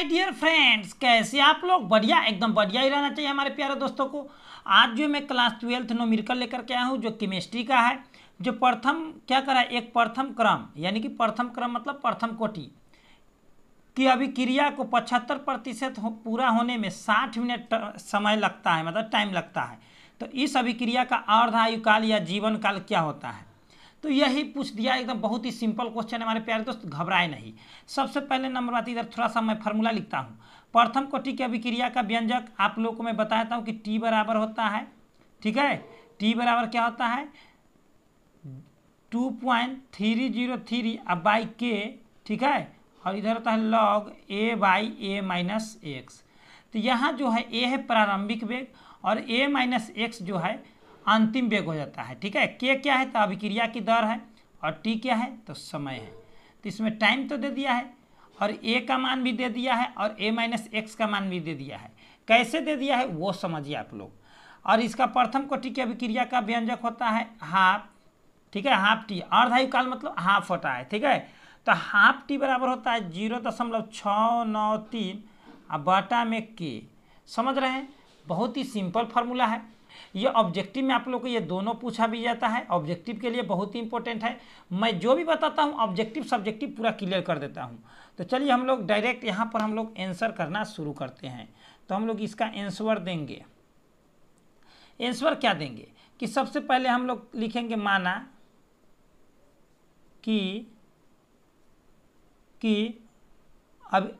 My dear friends, कैसे आप लोग? बढ़िया, एकदम बढ़िया ही रहना चाहिए हमारे प्यारे दोस्तों को। आज जो मैं क्लास 12th न्यूमेरिकल लेकर के आया हूँ, जो केमिस्ट्री का है, जो प्रथम क्या करा, एक प्रथम क्रम यानी कि प्रथम क्रम मतलब प्रथम कोटि की अभिक्रिया को 75% पूरा होने में 60 मिनट समय लगता है, मतलब टाइम लगता है। तो इस अभिक्रिया का अर्ध आयुकाल या जीवन काल क्या होता है? तो यही पूछ दिया, एकदम बहुत ही सिंपल क्वेश्चन है हमारे प्यारे दोस्त, घबराए नहीं। सबसे पहले नंबर बात, इधर थोड़ा सा मैं फार्मूला लिखता हूँ। प्रथम कोटि की अभिक्रिया का व्यंजक आप लोगों को मैं बताता हूँ कि टी बराबर होता है, ठीक है। टी बराबर क्या होता है? 2.303 अब बाई के, ठीक है। और इधर होता है log A by A minus x. तो यहाँ जो है ए है प्रारंभिक वेग और ए माइनस एक्स जो है अंतिम वेग हो जाता है, ठीक है। के क्या है? तो अभिक्रिया की दर है और टी क्या है? तो समय है। तो इसमें टाइम तो दे दिया है और ए का मान भी दे दिया है और ए माइनस एक्स का मान भी दे दिया है। कैसे दे दिया है वो समझिए आप लोग। और इसका प्रथम कोटि की अभिक्रिया का व्यंजक होता है हाफ, ठीक है। हाफ टी, अर्धायुकाल मतलब हाफ होता है, ठीक है। तो हाफ टी बराबर होता है 0.693 अब बटा में के। समझ रहे हैं? बहुत ही सिंपल फार्मूला है ये। ऑब्जेक्टिव में आप लोग को ये दोनों पूछा भी जाता है, ऑब्जेक्टिव के लिए बहुत ही इंपॉर्टेंट है। मैं जो भी बताता हूँ ऑब्जेक्टिव सब्जेक्टिव पूरा क्लियर कर देता हूँ। तो चलिए हम लोग डायरेक्ट यहाँ पर हम लोग आंसर करना शुरू करते हैं। तो हम लोग इसका आंसर देंगे। आंसर क्या देंगे कि सबसे पहले हम लोग लिखेंगे माना कि अब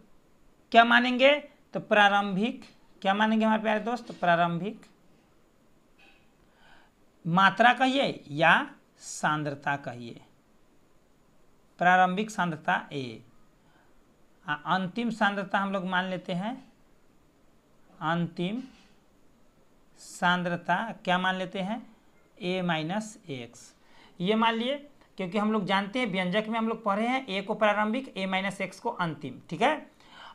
क्या मानेंगे? तो प्रारंभिक, क्या मानेंगे हमारे प्यारे दोस्त? प्रारंभिक मात्रा कहिए या सांद्रता कहिए। प्रारंभिक सांद्रता ए, अंतिम सांद्रता हम लोग मान लेते हैं, अंतिम सांद्रता क्या मान लेते हैं? ए माइनस एक्स। ये मान लिए, क्योंकि हम लोग जानते हैं व्यंजक में हम लोग पढ़े हैं ए को प्रारंभिक, ए माइनस एक्स को अंतिम, ठीक है।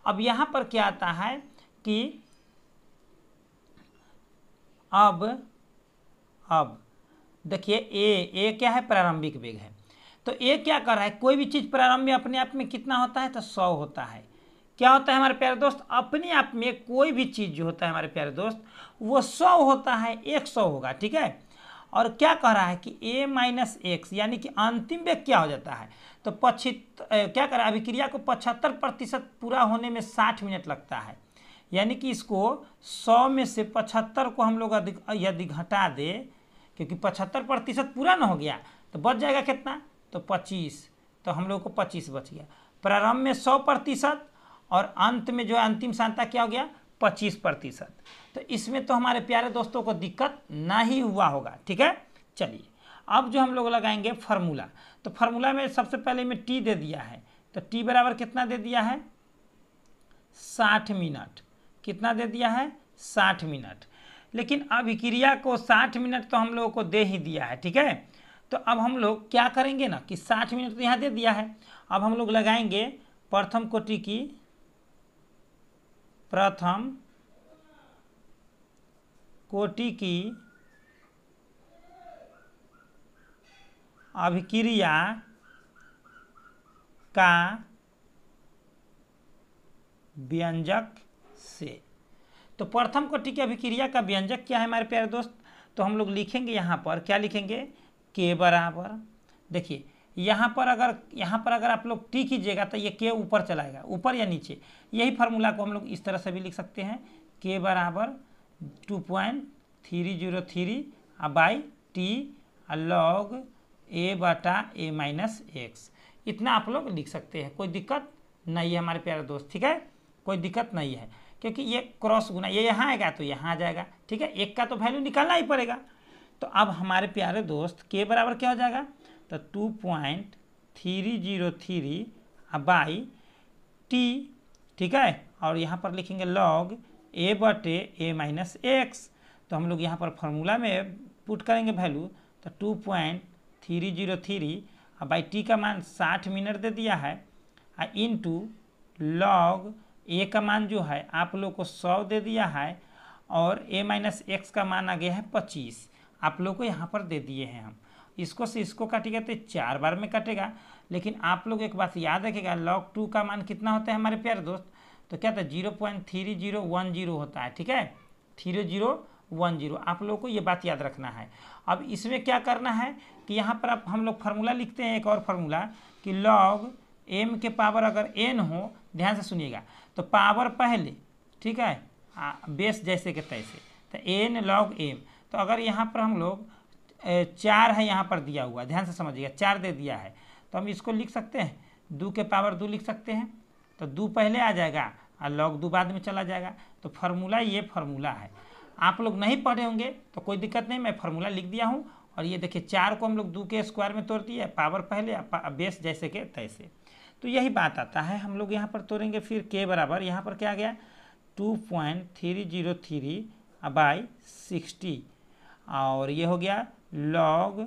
अब यहाँ पर क्या आता है कि अब देखिए ए क्या है? प्रारंभिक वेग है। तो ए क्या कर रहा है? कोई भी चीज़ प्रारंभ में अपने आप में कितना होता है? तो 100 होता है। क्या होता है हमारे प्यारे दोस्त? अपने आप में कोई भी चीज़ जो होता है हमारे प्यारे दोस्त वो 100 होता है, 100 होगा, ठीक है। और क्या कह रहा है कि ए माइनस एक्स यानी कि अंतिम वेग क्या हो जाता है? तो क्या कर रहा है? अभिक्रिया को 75% पूरा होने में 60 मिनट लगता है। यानी कि इसको 100 में से 75 को हम लोग यदि घटा दे, क्योंकि 75% पूरा ना हो गया तो बच जाएगा कितना? तो 25। तो हम लोग को 25 बच गया। प्रारंभ में 100% और अंत में जो अंतिम सांद्रता क्या हो गया? 25%। तो इसमें तो हमारे प्यारे दोस्तों को दिक्कत ना ही हुआ होगा, ठीक है। चलिए अब जो हम लोग लगाएंगे फार्मूला। तो फार्मूला में सबसे पहले में टी दे दिया है, तो टी बराबर कितना दे दिया है? 60 मिनट। कितना दे दिया है? 60 मिनट। लेकिन अभिक्रिया को 60 मिनट तो हम लोगों को दे ही दिया है, ठीक है। तो अब हम लोग क्या करेंगे ना कि 60 मिनट तो यहाँ दे दिया है। अब हम लोग लगाएंगे प्रथम कोटि की, प्रथम कोटि की अभिक्रिया का व्यंजक से। तो प्रथम कोटि की अभिक्रिया का व्यंजक क्या है हमारे प्यारे दोस्त? तो हम लोग लिखेंगे यहाँ पर, क्या लिखेंगे? के बराबर, देखिए यहाँ पर अगर आप लोग टी कीजिएगा तो ये के ऊपर चलाएगा, ऊपर या नीचे। यही फार्मूला को हम लोग इस तरह से भी लिख सकते हैं, के बराबर 2.303 बाई टी लॉग ए बटा ए माइनस एक्स। इतना आप लोग लिख सकते हैं, कोई दिक्कत नहीं है हमारे प्यारे दोस्त, ठीक है। कोई दिक्कत नहीं है, क्योंकि ये क्रॉस गुना, ये यहाँ आएगा तो यहाँ आ जाएगा, ठीक है। एक का तो वैल्यू निकालना ही पड़ेगा। तो अब हमारे प्यारे दोस्त के बराबर क्या हो जाएगा? तो 2.303 बाई टी, ठीक है। और यहाँ पर लिखेंगे लॉग ए बटे ए माइनस एक्स। तो हम लोग यहाँ पर फार्मूला में पुट करेंगे वैल्यू, तो 2.303 बाई टी का मान 60 मिनट दे दिया है, इनटू लॉग ए का मान जो है आप लोग को 100 दे दिया है, और ए माइनस एक्स का मान आ गया है 25। आप लोग को यहाँ पर दे दिए हैं हम। इसको से इसको काटिएगा तो 4 बार में कटेगा। लेकिन आप लोग एक बात याद रखिएगा, log 2 का मान कितना होता है हमारे प्यारे दोस्त? तो क्या था 0.3010 होता है, ठीक है, 3010। आप लोगों को ये बात याद रखना है। अब इसमें क्या करना है कि यहाँ पर अब हम लोग फार्मूला लिखते हैं, एक और फार्मूला कि log m के पावर अगर n हो, ध्यान से सुनिएगा, तो पावर पहले, ठीक है, बेस जैसे के तैसे, तो n log m। तो अगर यहाँ पर हम लोग 4 है यहाँ पर दिया हुआ, ध्यान से समझिएगा, 4 दे दिया है, तो हम इसको लिख सकते हैं 2 के पावर 2 लिख सकते हैं। तो 2 पहले आ जाएगा और log 2 बाद में चला जाएगा। तो फार्मूला ये फार्मूला है। आप लोग नहीं पढ़े होंगे तो कोई दिक्कत नहीं, मैं फार्मूला लिख दिया हूँ। और ये देखिए 4 को हम लोग 2 के स्क्वायर में तोड़ दिए, पावर पहले बेस जैसे के तैसे। तो यही बात आता है। हम लोग यहाँ पर तोड़ेंगे, फिर k बराबर यहाँ पर क्या आ गया 2.303/60, और ये हो गया log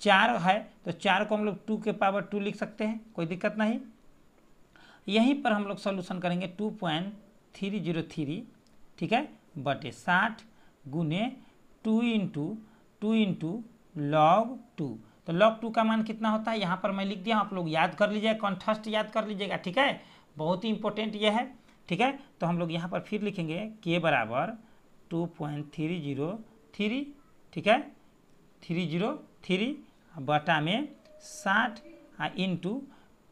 4 है, तो 4 को हम लोग 2 के पावर 2 लिख सकते हैं, कोई दिक्कत नहीं। यहीं पर हम लोग सोल्यूशन करेंगे 2.303, ठीक है, बटे 60 गुने 2 इंटू log 2। तो log 2 का मान कितना होता है, यहाँ पर मैं लिख दिया, आप लोग याद कर लीजिएगा, कॉन्ट्रास्ट याद कर लीजिएगा, ठीक है, बहुत ही इंपॉर्टेंट ये है, ठीक है। तो हम लोग यहाँ पर फिर लिखेंगे k बराबर 2.303, ठीक है, 303 बटा में 60 इंटू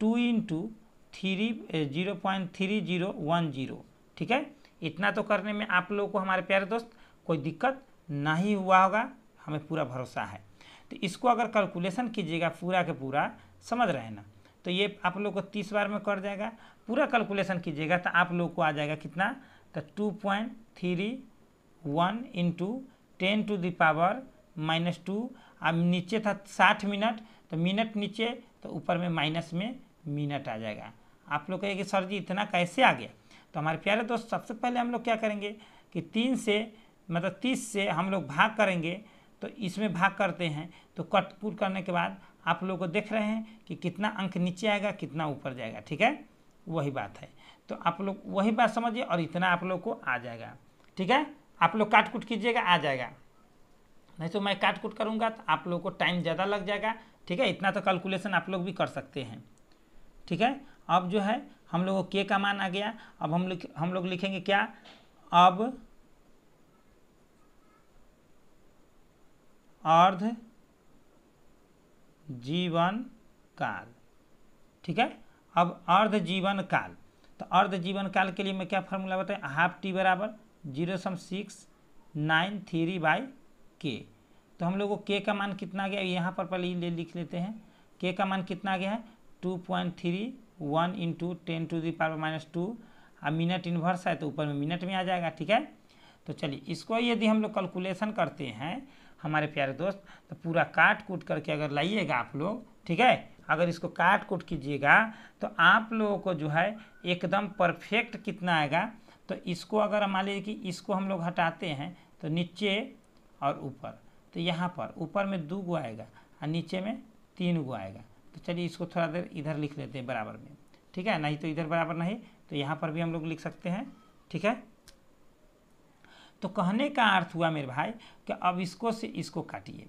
2 इंटू 0.3010, ठीक है। इतना तो करने में आप लोगों को हमारे प्यारे दोस्त कोई दिक्कत नहीं हुआ होगा, हमें पूरा भरोसा है। तो इसको अगर कैलकुलेशन कीजिएगा पूरा के पूरा, समझ रहे हैं ना, तो ये आप लोग को 30 बार में कर जाएगा। पूरा कैलकुलेशन कीजिएगा तो आप लोग को आ जाएगा कितना, तो 2.31 इंटू 10⁻⁻²। अब नीचे था 60 मिनट, तो मिनट नीचे, तो ऊपर में माइनस में मिनट आ जाएगा। आप लोग कहेंगे सर जी इतना कैसे आ गया, तो हमारे प्यारे दोस्त सबसे पहले हम लोग क्या करेंगे कि 30 से हम लोग भाग करेंगे, तो इसमें भाग करते हैं, तो कटपुट करने के बाद आप लोग को देख रहे हैं कि कितना अंक नीचे आएगा, कितना ऊपर जाएगा, ठीक है, वही बात है। तो आप लोग वही बात समझिए, और इतना आप लोग को आ जाएगा, ठीक है। आप लोग काट कुट कीजिएगा, आ जाएगा, नहीं तो मैं काट कुट करूँगा तो आप लोग को टाइम ज़्यादा लग जाएगा, ठीक है। इतना तो कैलकुलेशन आप लोग भी कर सकते हैं, ठीक है। अब जो है हम लोग को k का मान आ गया। अब हम लोग लिखेंगे क्या, अब अर्ध जीवन काल, ठीक है। अब अर्ध जीवन काल, तो अर्ध जीवन काल के लिए मैं क्या फार्मूला बताएं, हाफ t बराबर 0.693/k। तो हम लोग को k का मान कितना आ गया, यहाँ पर पहले ये लिख लेते हैं, k का मान कितना आ गया है 2.31 इंटू 10⁻²। अब मिनट इन्वर्स है तो ऊपर में मिनट में आ जाएगा, ठीक है। तो चलिए इसको यदि हम लोग कैलकुलेशन करते हैं हमारे प्यारे दोस्त, तो पूरा काट कूट करके अगर लाइएगा आप लोग, ठीक है, अगर इसको काट कूट कीजिएगा तो आप लोगों को जो है एकदम परफेक्ट कितना आएगा। तो इसको अगर मान लीजिए कि इसको हम लोग हटाते हैं तो नीचे और ऊपर, तो यहाँ पर ऊपर में 2 गो आएगा और नीचे में 3 गो आएगा। तो चलिए इसको थोड़ा देर इधर लिख लेते हैं बराबर में, ठीक है, नहीं तो इधर बराबर नहीं तो यहाँ पर भी हम लोग लिख सकते हैं, ठीक है। तो कहने का अर्थ हुआ मेरे भाई कि अब इसको से इसको काटिए,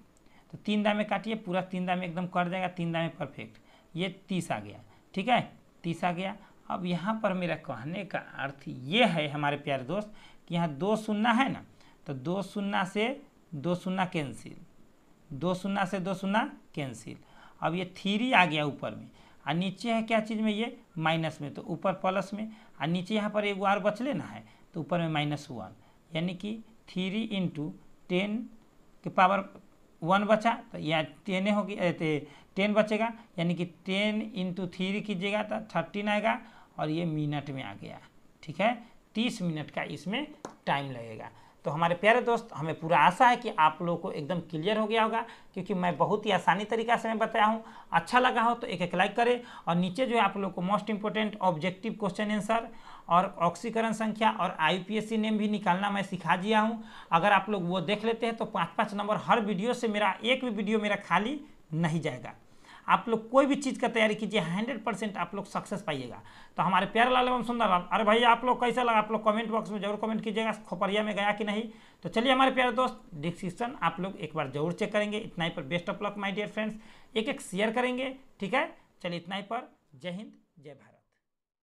तो 3 दाम में काटिए, पूरा 3 दाम में एकदम कट जाएगा, 3 दाम में परफेक्ट, ये 30 आ गया, ठीक है, 30 आ गया। अब यहाँ पर मेरा कहने का अर्थ ये है हमारे प्यारे दोस्त कि यहाँ 2 शून्य है ना, तो 2 शून्य से 2 शून्य कैंसिल, 2 शून्य से 2 शून्य कैंसिल। अब ये 3 आ गया ऊपर में, और नीचे है क्या चीज़ में, ये माइनस में, तो ऊपर प्लस में, और नीचे यहाँ पर एक और बच लेना है तो ऊपर में -1, यानी कि 3 इंटू 10 के पावर 1 बचा, तो यह 10 होगी, 10 बचेगा, यानी कि 10 इंटू 3 कीजिएगा तो 13 आएगा, और ये मिनट में आ गया, ठीक है। 30 मिनट का इसमें टाइम लगेगा। तो हमारे प्यारे दोस्त हमें पूरा आशा है कि आप लोगों को एकदम क्लियर हो गया होगा, क्योंकि मैं बहुत ही आसानी तरीका से मैं बताया हूँ। अच्छा लगा हो तो एक लाइक करें, और नीचे जो है आप लोग को most important objective question answer और ऑक्सीकरण संख्या और IUPAC नेम भी निकालना मैं सिखा दिया हूँ। अगर आप लोग वो देख लेते हैं तो 5-5 नंबर हर वीडियो से, मेरा एक भी वीडियो मेरा खाली नहीं जाएगा। आप लोग कोई भी चीज़ का तैयारी कीजिए, 100% आप लोग सक्सेस पाइएगा। तो हमारे प्यारे लाल एवं सुंदर लाल, अरे भाई आप लोग कैसा लगा, आप लोग कमेंट बॉक्स में जरूर कमेंट कीजिएगा, खोपड़िया में गया कि नहीं। तो चलिए हमारे प्यारे दोस्त डिस्क्रिप्शन आप लोग एक बार जरूर चेक करेंगे। इतना ही पर best of luck my dear friends, एक शेयर करेंगे, ठीक है। चलिए इतना ही पर, जय हिंद जय भारत।